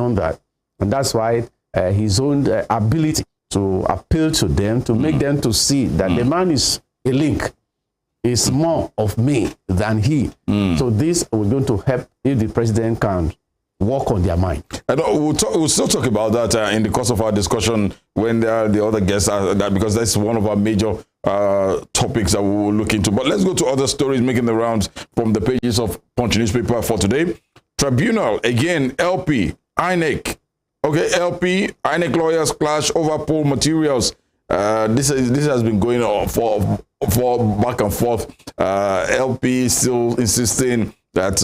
beyond that. And that's why his own ability to appeal to them, to make them to see that the man is a link, is more of me than he. So this was going to help if the president can work on their mind. And we'll still talk about that in the course of our discussion when the other guests are that, because that's one of our major topics that we will look into. But let's go to other stories making the rounds from the pages of Punch newspaper for today. Tribunal, again, LP, INEC. Okay, LP, INEC lawyers clash over poll materials. This has been going on for back and forth. LP still insisting that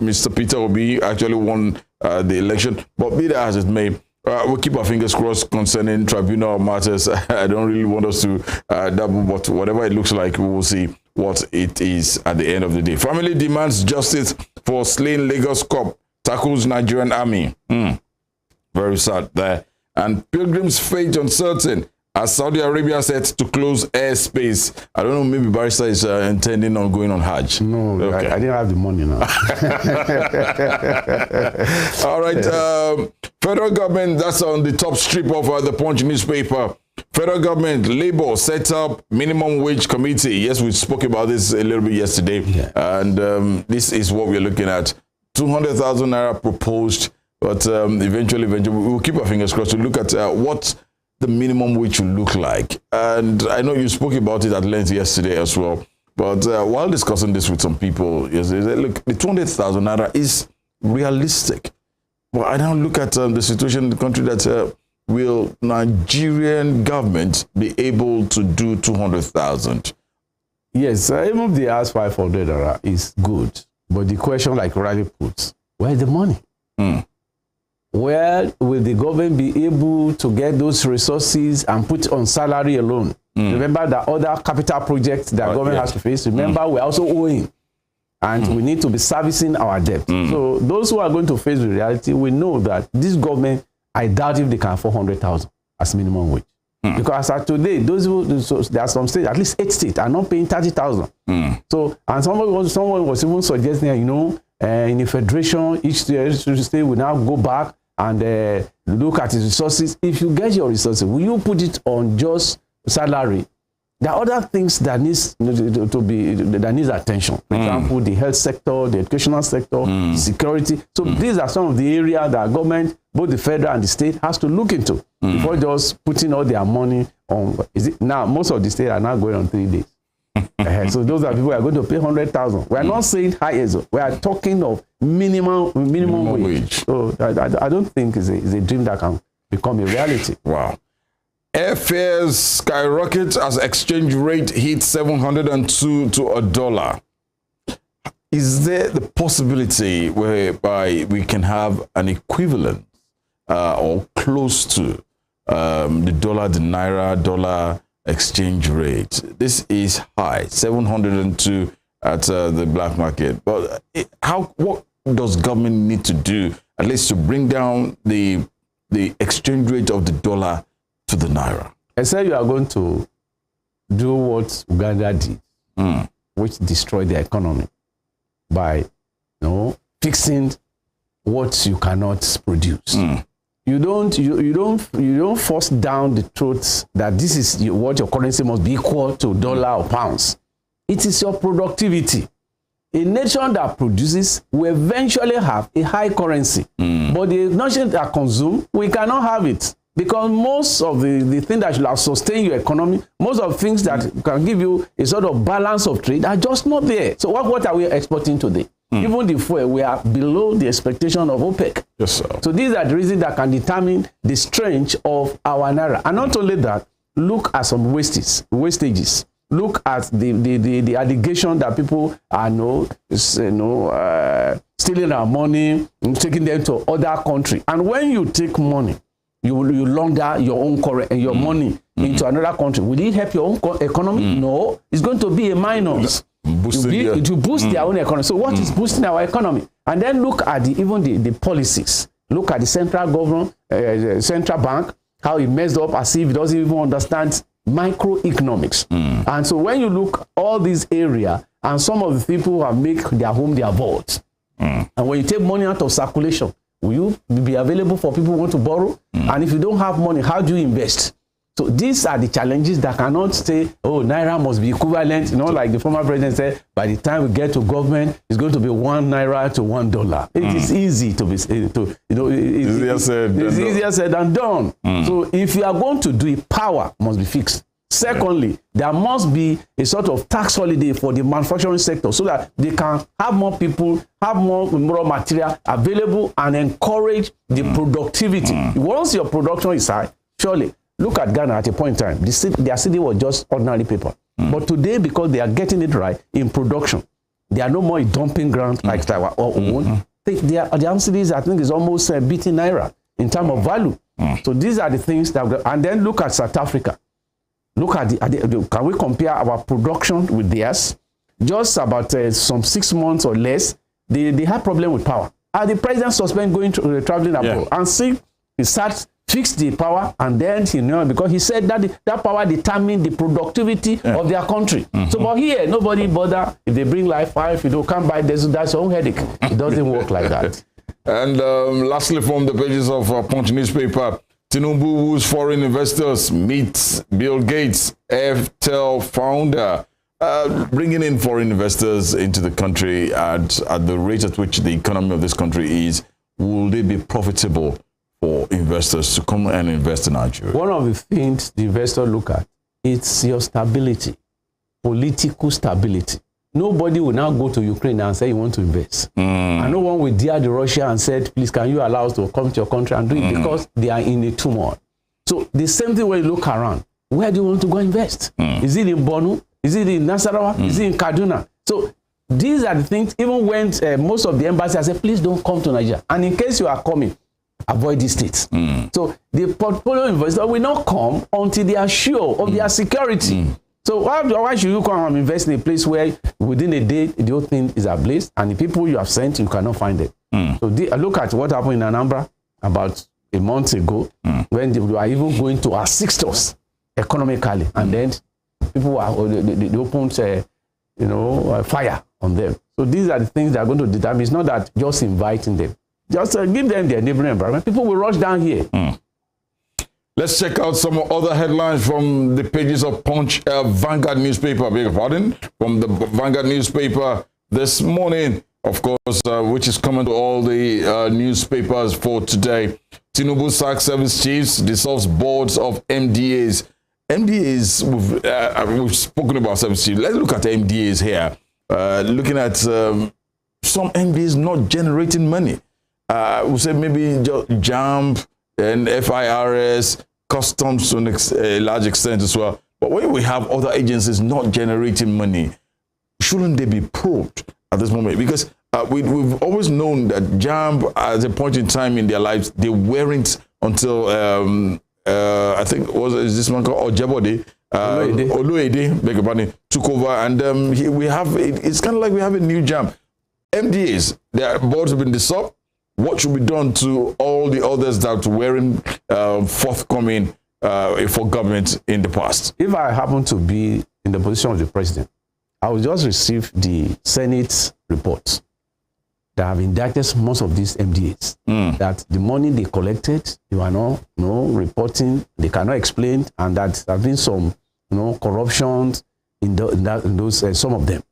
Mr. Peter Obi actually won the election, but be that as it may, we'll keep our fingers crossed concerning tribunal matters. I don't really want us to double, but whatever it looks like, we will see what it is at the end of the day. Family demands justice for slain Lagos cop, tackles Nigerian army. Very sad there. And pilgrims' fate uncertain as Saudi Arabia set to close airspace. I don't know, maybe Barrister is intending on going on Hajj. No, okay. I didn't have the money now. All right. Federal government, that's on the top strip of the Punch newspaper. Federal government, Labour set up minimum wage committee. Yes, we spoke about this a little bit yesterday. Yeah. And this is what we're looking at. 200,000 naira proposed. But eventually, we'll keep our fingers crossed to look at what the minimum wage should look like. And I know you spoke about it at length yesterday as well. But while discussing this with some people, yesterday, look, the 200,000 naira is realistic. But I now look at the situation in the country that will Nigerian government be able to do 200,000? Yes, even if they ask 500 naira is good. But the question, like Riley puts, where's the money? Where will the government be able to get those resources and put on salary alone? Remember the other capital projects that government has to face. Remember, we're also owing, and we need to be servicing our debt. So those who are going to face the reality, we know that this government, I doubt if they can afford 400,000 as minimum wage. Because as of today, there are some states, at least 8 states, are not paying 30,000. So, and someone was even suggesting, you know, in the federation, each state will now go back and look at its resources. If you get your resources, will you put it on just salary? There are other things that needs that needs attention. For example, the health sector, the educational sector, security. So these are some of the areas that government, both the federal and the state, has to look into before just putting all their money on. Now most of the states are now going on 3 days. So those are people who are going to pay 100,000. We are not saying high. We are talking of minimum wage. So I don't think it's a dream that can become a reality. Wow. Airfares skyrocket as exchange rate hits 702 to $1. Is there the possibility whereby we can have an equivalent or close to the dollar, the naira dollar exchange rate? This is high, 702 at the black market. But what does government need to do, at least to bring down the exchange rate of the dollar to the naira? I said you are going to do what Uganda did, which destroyed the economy by fixing what you cannot produce. You don't force down the truth that this is what your currency must be equal to dollar or pounds. It is your productivity. A nation that produces will eventually have a high currency, but the nation that consumes, we cannot have it. Because most of the things that should sustain your economy, most of the things that can give you a sort of balance of trade are just not there. So what are we exporting today? Even the fuel, we are below the expectation of OPEC. Yes, sir. So these are the reasons that can determine the strength of our naira. And not only that, look at some wastages. Look at the allegation that people are stealing our money and taking them to other countries. And when you take money, you launder your own your money into another country. Will it help your own economy? No, it's going to be a minus. It will boost their own economy. So what is boosting our economy? And then look at the policies. Look at the central government, central bank, how it messed up as if it doesn't even understand microeconomics. And so when you look all these areas, and some of the people who have made their home their vault, and when you take money out of circulation, Will you be available for people who want to borrow? And if you don't have money, how do you invest? So these are the challenges that cannot say, oh, Naira must be equivalent. You know, like the former president said, by the time we get to government, it's going to be 1 Naira to $1. It is easy to be, it's easier said than done. So if you are going to do it, power must be fixed. Secondly, there must be a sort of tax holiday for the manufacturing sector so that they can have more people, have more raw material available and encourage the productivity. Once your production is high, surely, look at Ghana at a point in time. Their city was just ordinary paper. But today, because they are getting it right in production, they are no more a dumping ground like Taiwan or ODUN. The cities, I think, is almost beating Naira in terms of value. So these are the things that, and then look at South Africa. Look at can we compare our production with theirs? Just about some 6 months or less, they had problem with power. And the president suspended going to traveling abroad. And see, he starts fix the power, and then because he said that that power determined the productivity of their country. So, but here nobody bother if they bring life fire. If you don't come by, that's your own headache. It doesn't work like that. And lastly, from the pages of Punch newspaper, Tinubu woo's foreign investors meets Bill Gates, FTEL founder, bringing in foreign investors into the country at the rate at which the economy of this country is. Will they be profitable for investors to come and invest in Nigeria? One of the things the investors look at, it's your stability, political stability. Nobody will now go to Ukraine and say you want to invest. And no one will dare the Russia and said, please, can you allow us to come to your country and do it, because they are in a turmoil. So the same thing when you look around, where do you want to go invest? Is it in Borno? Is it in Nasarawa? Is it in Kaduna? So these are the things, even when most of the embassies say, please don't come to Nigeria. And in case you are coming, avoid these states. So the portfolio investor will not come until they are sure of their security. So why should you come and invest in a place where within a day the whole thing is ablaze and the people you have sent, you cannot find them? So look at what happened in Anambra about a month ago, when they were even going to assist us economically, and then people they opened fire on them. So these are the things that are going to determine. It's not that just inviting them. Just give them their neighboring environment. People will rush down here. Let's check out some other headlines from the pages of Punch, Vanguard newspaper, beg your pardon, from the Vanguard newspaper this morning, of course, which is coming to all the newspapers for today. Tinubu sacks service chiefs, dissolves boards of MDAs. MDAs, we've spoken about service chiefs. Let's look at MDAs here. Looking at some MDAs not generating money. We say maybe JAMB and FIRS, customs to a large extent as well. But when we have other agencies not generating money, shouldn't they be probed at this moment? Because we've always known that JAMB, at a point in time in their lives, they weren't until, I think, is this man called Ojebode? Oluede, beg your pardon, took over. And it's kind of like we have a new JAMB. MDAs, their boards have been dissolved. What should be done to all the others that weren't forthcoming for government in the past? If I happen to be in the position of the president, I will just receive the Senate reports that have indicted most of these MDAs, that the money they collected, they were not reporting, they cannot explain, and that there have been some corruptions in those some of them.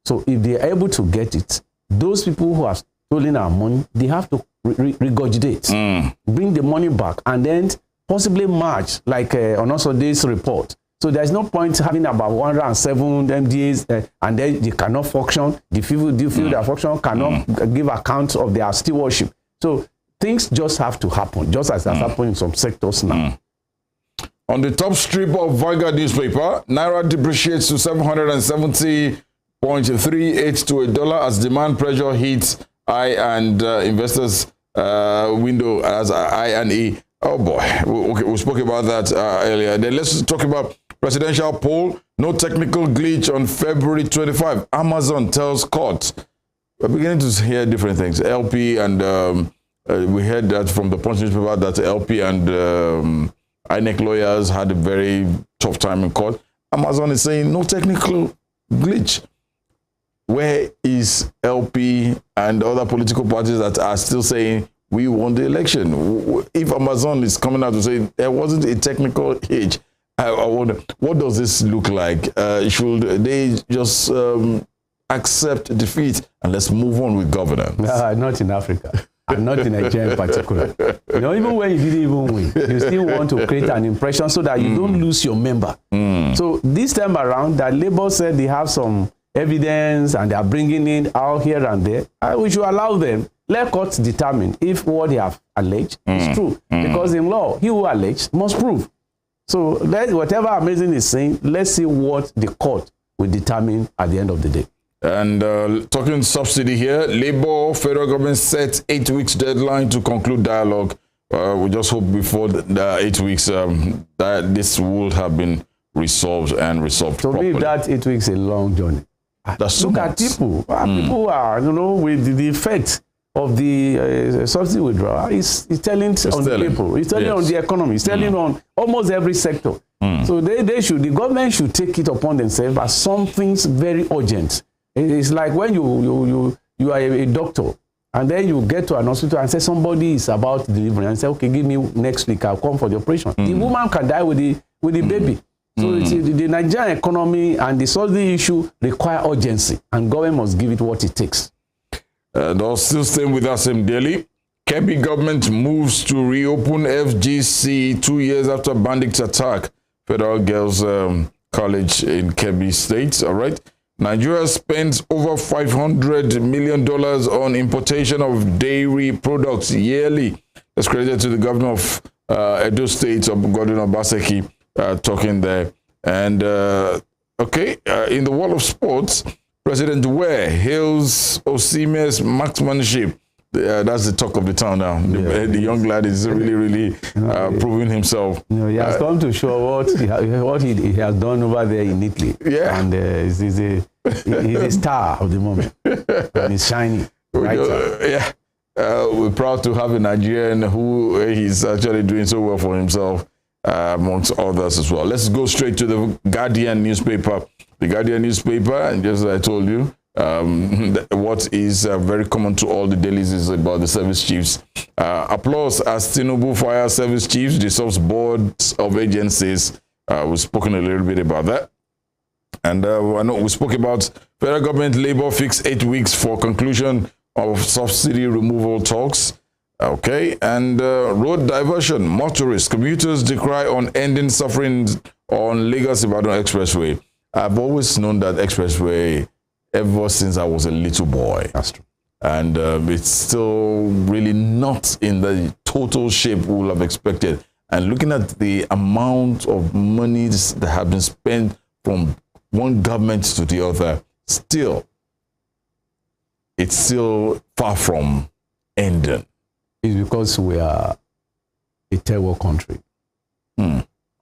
So if they are able to get it, those people who have stolen our money, they have to regurgitate, bring the money back, and then possibly march, like on also this report. So there's no point having about 107 MDAs and then they cannot function. The people that function cannot give account of their stewardship. So things just have to happen, just as has happened in some sectors now. On the top strip of Vanguard newspaper, Naira depreciates to 770.38 to $1 as demand pressure hits I and investors window as I and E. Oh boy, okay, we spoke about that earlier. Then let's talk about presidential poll. No technical glitch on February 25. Amazon tells court. We're beginning to hear different things. LP and we heard that from the Punch newspaper that LP and INEC lawyers had a very tough time in court. Amazon is saying no technical glitch. Where is LP and other political parties that are still saying we won the election. If Amazon is coming out to say there wasn't a technical hitch, I wonder, what does this look like? Should they just accept defeat and let's move on with governance? Not in Africa. And not in Nigeria in particular. You know, even when you didn't even win, you still want to create an impression so that you don't lose your member. So this time around, that Labour said they have some evidence and they are bringing it out here and there. We should allow them. Let courts determine if what they have alleged is true. Because in law, he who alleged must prove. So whatever Amazing is saying, let's see what the court will determine at the end of the day. And talking subsidy here, Labour, federal government sets 8 weeks deadline to conclude dialogue. We just hope before the 8 weeks that this will have been resolved and resolved properly. To me, that 8 weeks is a long journey. Look at people. People are, you know, with the effect of the subsidy withdrawal. It's telling on the people. It's telling on the economy. It's telling on almost every sector. So the government should take it upon themselves as something very urgent. It's like when you are a doctor and then you get to an hospital and say somebody is about delivery and say, okay, give me next week, I'll come for the operation. The woman can die with the baby. So the Nigerian economy and the subsidy issue require urgency, and government must give it what it takes. Still staying with us in Delhi, Kebbi government moves to reopen FGC 2 years after bandits attack Federal Girls College in Kebbi State. All right. Nigeria spends over $500 million on importation of dairy products yearly. That's credited to the governor of Edo State, Godwin Obaseki, talking there. And, in the world of sports, President JOYE hails Osimhen's marksmanship. That's the talk of the town now. The young lad is really proving himself. You know, he has come to show what he has done over there in Italy. Yeah. And he's a star of the moment. And he's shining. We're proud to have a Nigerian who is actually doing so well for himself, amongst others as well. Let's go straight to the Guardian newspaper. The Guardian newspaper, and just as I told you, what is very common to all the dailies is about the service chiefs. Applause as Tinubu fires service chiefs, dissolves boards of agencies. We've spoken a little bit about that. And I know we spoke about federal government Labour fix 8 weeks for conclusion of subsidy removal talks. Okay, and road diversion, motorists, commuters decry on ending suffering on Lagos-Ibadan Expressway. I've always known that expressway ever since I was a little boy. That's true. And it's still really not in the total shape we would have expected. And looking at the amount of money that have been spent from one government to the other, it's still far from ending. It's because we are a third world country.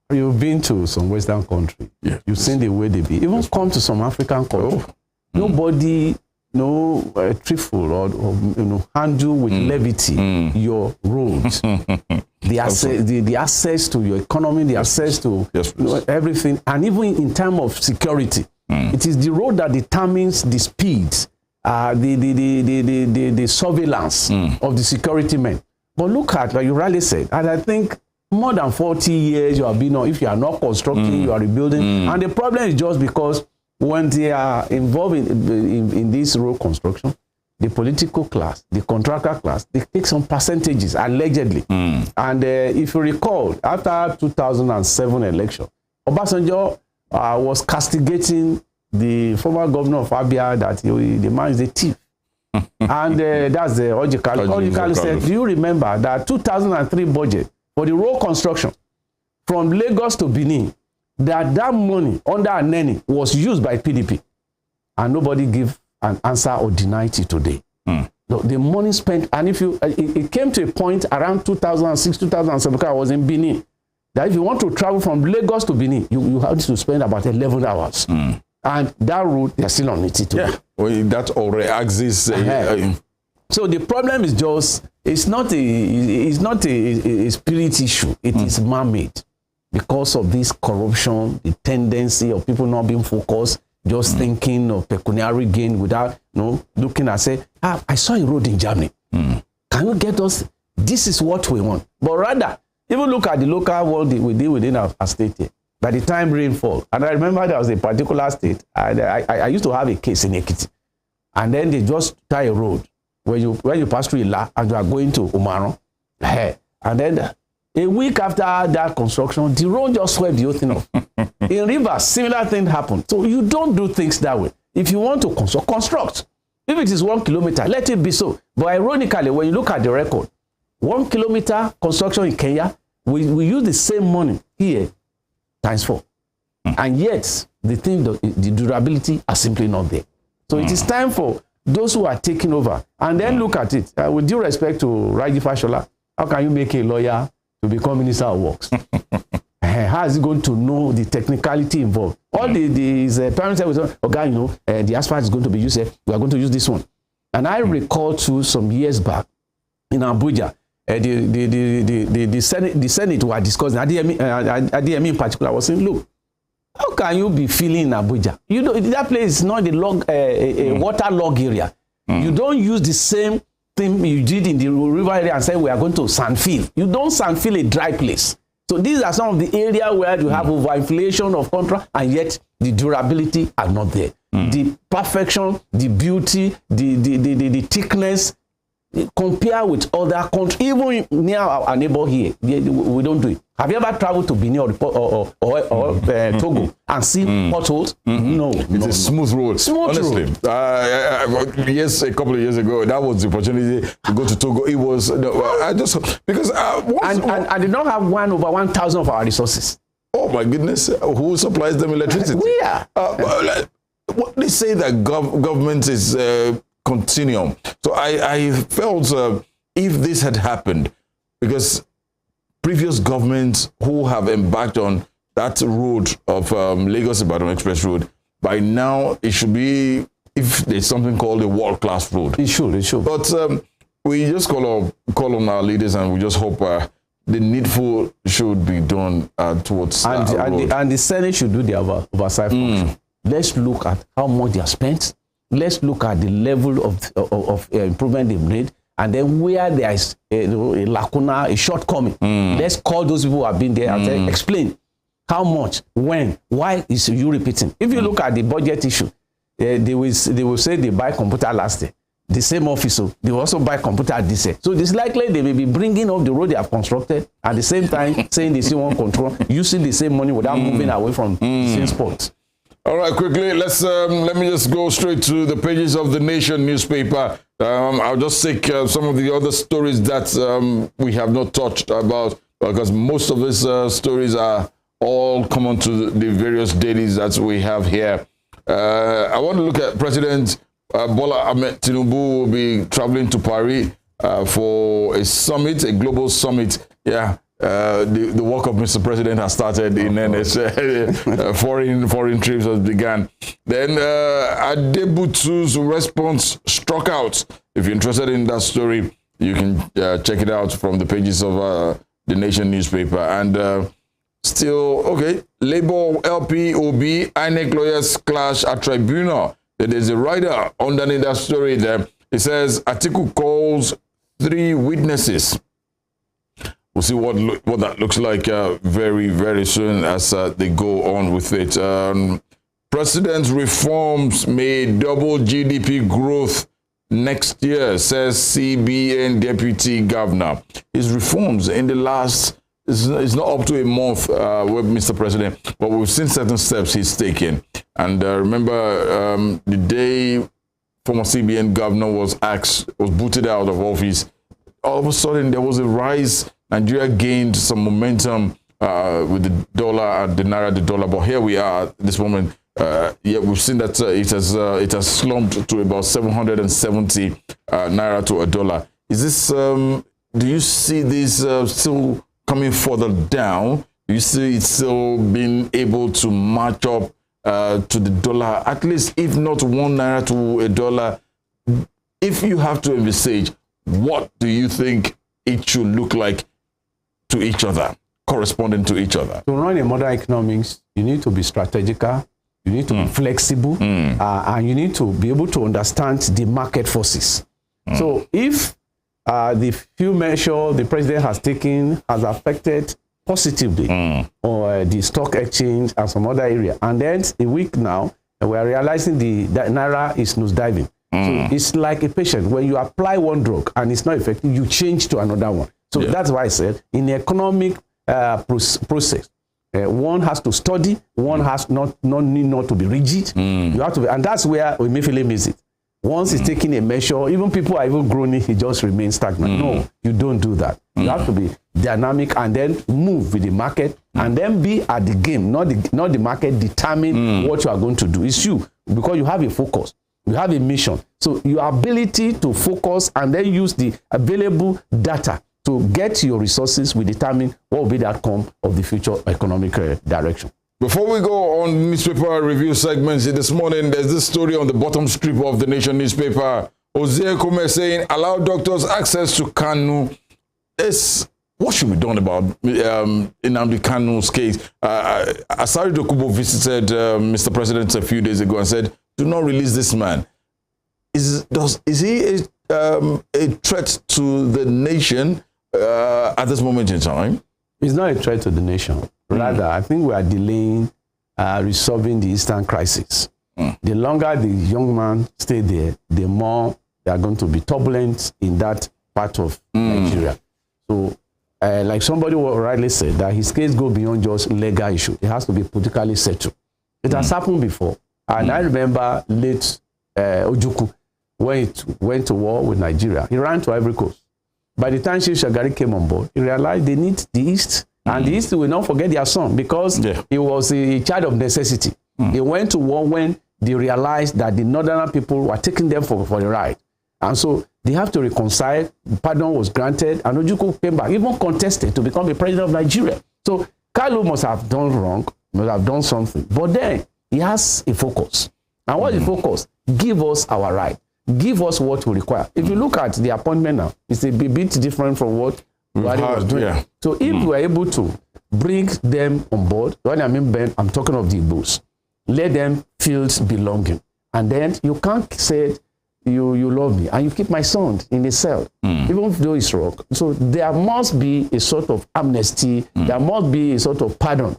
You've been to some Western country. Yeah. You've seen the way they be. Even come to some African country. Nobody, truthful or handle with levity your roads. The access to your economy, the access to everything, and even in terms of security, it is the road that determines the speeds, the surveillance of the security men. But look at, like you rightly said, and I think more than 40 years you have been on. If you are not constructing, you are rebuilding, and the problem is just because when they are involved in this road construction, the political class, the contractor class, they take some percentages, allegedly. And if you recall, after 2007 election, Obasanjo was castigating the former governor of Abia that the man is a thief. And that's the logical said, do you remember that 2003 budget for the road construction from Lagos to Benin, that money under a nanny was used by PDP, and nobody give an answer or denied it today. The money spent, and if you, it came to a point around 2006, 2007, because I was in Benin, that if you want to travel from Lagos to Benin, you have to spend about 11 hours. And that route, they're still on it today. Yeah, well, that already exists. So the problem is just, it's not a spirit issue. It is man-made. Because of this corruption, the tendency of people not being focused, just thinking of pecuniary gain without looking and say, I saw a road in Germany. Can you get us this is what we want. But rather, even look at the local world we did within our state here. By the time rainfall, and I remember there was a particular state, and I used to have a case in Ekiti, and then they just tie a road when you pass through Ila and you are going to Umaro, and then a week after that construction, the road just swept the whole thing off. In Rivers, similar thing happened. So you don't do things that way. If you want to construct. If it is 1 kilometer, let it be so. But ironically, when you look at the record, 1 kilometer construction in Kenya, we use the same money here times 4. And yet, the durability are simply not there. So it is time for those who are taking over. And then look at it. With due respect to Raji Fashola, how can you make a lawyer to become Minister of Works? How is he going to know the technicality involved? All his parents said, okay, you know, the asphalt is going to be used here. We are going to use this one. And I recall to some years back in Abuja, the Senate were discussing, ADME in particular was saying, look, how can you be feeling in Abuja? You know, that place is not a water log area. You don't use the same thing you did in the river area and say we are going to sandfill. You don't sandfill a dry place. So these are some of the areas where you have overinflation of contract, and yet the durability are not there. The perfection, the beauty, the thickness, compare with other countries, even near our neighbor here, we don't do it. Have you ever traveled to Benin or Togo and seen potholes? No. It's a smooth road. Honestly, yes, a couple of years ago, that was the opportunity to go to Togo. It was, I just, because... and they don't have 1 over 1,000 of our resources. Oh my goodness, who supplies them electricity? We are. They say that government is continuum. So I felt if this had happened, because previous governments who have embarked on that road of Lagos-Ibadan Express Road, by now it should be, if there's something called a world-class road. It should. But we just call on our leaders, and we just hope the needful should be done towards and the Senate should do the oversight function. Let's look at how much they are spent. Let's look at the level of improvement they've made, and then where there is a lacuna, a shortcoming. Let's call those people who have been there and say, explain how much, when, why is you repeating? If you look at the budget issue, they will say they buy computer last year. The same officer, they will also buy computer this year. So it's likely they may be bringing up the road they have constructed at the same time saying they still want control, using the same money without moving away from the same spots. All right, quickly, let me just go straight to the pages of the Nation newspaper. I'll just take some of the other stories that we have not touched about, because most of these stories are all common to the various dailies that we have here. I want to look at President Bola Ahmed Tinubu will be traveling to Paris for a summit, a global summit. Yeah. The work of Mr. President has started in earnest. Foreign trips has begun. Then Adebutu's response struck out. If you're interested in that story, you can check it out from the pages of the Nation newspaper. And still, okay, Labour LP OB INEC lawyers clash at tribunal. There's a writer underneath that story there. It says Atiku calls 3 witnesses. We'll see what that looks like very, very soon as they go on with it. President's reforms may double GDP growth next year, says CBN Deputy Governor. His reforms in the last, it's not up to a month with Mr. President, but we've seen certain steps he's taken. And remember, the day former CBN Governor was booted out of office, all of a sudden there was a rise. Nigeria gained some momentum with the dollar and the naira, the dollar. But here we are at this moment. Yeah, we've seen that it has slumped to about 770 naira to $1. Is this? Do you see this still coming further down? Do you see it still being able to match up to the dollar, at least if not 1 naira to $1? If you have to envisage, what do you think it should look like to each other, corresponding to each other? To run a modern economics, you need to be strategical, you need to be flexible, and you need to be able to understand the market forces. So if the few measures the president has taken has affected positively on the stock exchange and some other area. And then a week now, we are realizing that Naira is nosediving. So it's like a patient. When you apply one drug and it's not effective, you change to another one. So that's why I said in the economic process, one has to study, one has not to be rigid. You have to be, and that's where Emefiele misses it. Once he's taking a measure, even people are even groaning, he just remains stagnant. No, you don't do that. You have to be dynamic and then move with the market and then be at the game, not the market determine what you are going to do. It's you, because you have a focus, you have a mission. So your ability to focus and then use the available data to get your resources will determine what will be the outcome of the future economic direction. Before we go on newspaper review segments this morning, there's this story on the bottom strip of the Nation newspaper. Ozee Kome saying, allow doctors access to Kanu. What should be done about Nnamdi Kanu's case? Asari Dokubo visited Mr. President a few days ago and said, do not release this man. Is he a threat to the nation at this moment in time? It's not a threat to the nation. Rather, I think we are delaying resolving the Eastern crisis. The longer the young man stay there, the more they are going to be turbulent in that part of Nigeria. So, like somebody rightly said, that his case go beyond just legal issue. It has to be politically settled. It has happened before. And I remember late Ojukwu, when it went to war with Nigeria, he ran to Ivory Coast. By the time Chief Shagari came on board, he realized they need the East. And the East will not forget their son because he was a child of necessity. They went to war when they realized that the northern people were taking them for the ride. And so they have to reconcile. Pardon was granted. And Ojukwu came back, even contested to become the president of Nigeria. So Kalu must have done wrong, must have done something. But then he has a focus. And what is the focus? Give us our right. Give us what we require. If you look at the appointment now, it's a bit different from what Buhari was doing. So if we are able to bring them on board, when I mean Ben, I'm talking of the Igbos, let them feel belonging. And then you can't say you love me and you keep my son in a cell, even though it's wrong. So there must be a sort of amnesty, there must be a sort of pardon,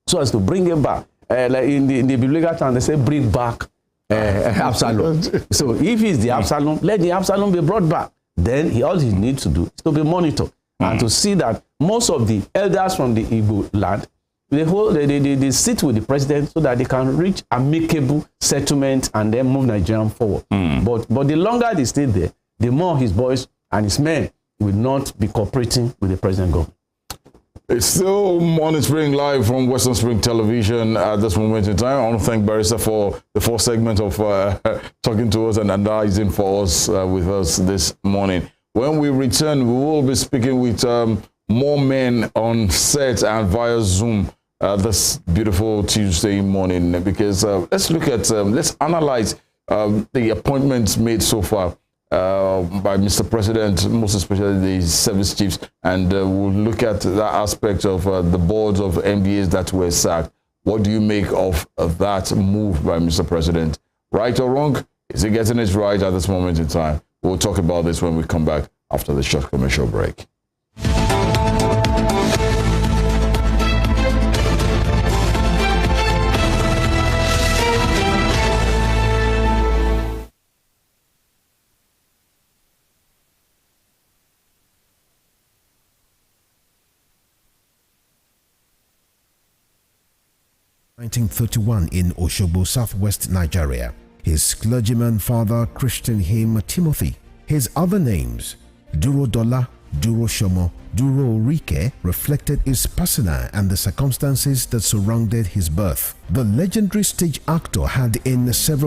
so as to bring him back. Like in the biblical time, they say bring back Absalom. So if he's the Absalom, let the Absalom be brought back. Then all he needs to do is to be monitored and to see that most of the elders from the Igbo land, they sit with the president so that they can reach amicable settlement and then move Nigeria forward. But the longer they stay there, the more his boys and his men will not be cooperating with the president government. It's still Morning Spring live from Western Spring Television at this moment in time. I want to thank Barrister for the first segment of talking to us and analyzing for us with us this morning. When we return, we will be speaking with more men on set and via Zoom this beautiful Tuesday morning, because let's look at, let's analyze the appointments made so far by Mr. President, most especially the service chiefs, and we'll look at that aspect of the boards of MBAs that were sacked. What do you make of that move by Mr. President? Right or wrong? Is he getting it right at this moment in time? We'll talk about this when we come back after the short commercial break. In 1931 in Osogbo, southwest Nigeria. His clergyman father christened him Timothy. His other names, Duro Dola, Duro Shomo, Duro Rike, reflected his personal and the circumstances that surrounded his birth. The legendary stage actor had in several